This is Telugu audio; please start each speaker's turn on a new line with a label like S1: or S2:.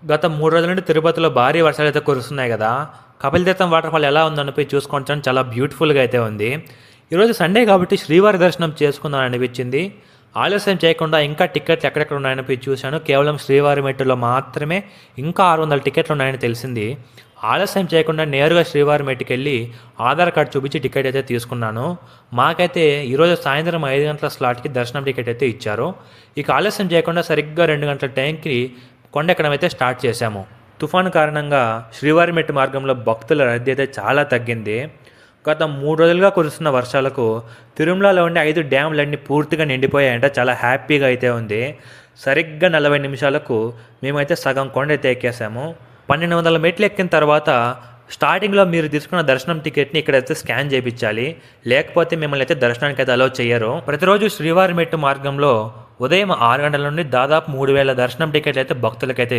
S1: గత 3 రోజుల నుండి తిరుపతిలో భారీ వర్షాలైతే కురుస్తున్నాయి గదా! కపిలతీర్థం వాటర్ ఫాల్ ఎలా ఉందని పోయి చూసుకొనొచ్చాను. చాలా బ్యూటిఫుల్‌గా అయితే ఉంది. ఈరోజు సండే కాబట్టి శ్రీవారి దర్శనం చేసుకుందాం అనిపించింది. ఆలస్యం చేయకుండా ఇంకా టికెట్లు ఎక్కడెక్కడ ఉన్నాయని పోయి చూశాను. కేవలం శ్రీవారి మెట్టులో మాత్రమే ఇంకా 600 టికెట్లు ఉన్నాయని తెలిసింది. ఆలస్యం చేయకుండా నేరుగా శ్రీవారి మెట్టుకెళ్ళి ఆధార్ కార్డ్ చూపించి టికెట్ అయితే తీసుకున్నాను. మాకైతే ఈరోజు సాయంత్రం 5 గంటల స్లాట్‌కి దర్శనం టికెట్ అయితే ఇచ్చారు. ఇక ఆలస్యం చేయకుండా సరిగ్గా 2 గంటల టైంకి కొండెక్కడం అయితే స్టార్ట్ చేశాము. తుఫాను కారణంగా శ్రీవారి మెట్టు మార్గంలో భక్తుల రద్దీ అయితే చాలా తగ్గింది. గత 3 రోజులుగా కురుస్తున్న వర్షాలకు తిరుమలలో ఉండే 5 డ్యాములన్నీ పూర్తిగా నిండిపోయాయంట. చాలా హ్యాపీగా అయితే ఉంది. సరిగ్గా 40 నిమిషాలకు మేమైతే సగం కొండ అయితే ఎక్కేసాము. 1200 మెట్లు ఎక్కిన తర్వాత స్టార్టింగ్లో మీరు తీసుకున్న దర్శనం టికెట్ని ఇక్కడైతే స్కాన్ చేయించాలి. లేకపోతే మిమ్మల్ని అయితే దర్శనానికి అయితే అలౌ చేయరు. ప్రతిరోజు శ్రీవారి మెట్టు మార్గంలో ఉదయం 6 గంటల నుండి దాదాపు 3000 దర్శనం టికెట్లు అయితే భక్తులకైతే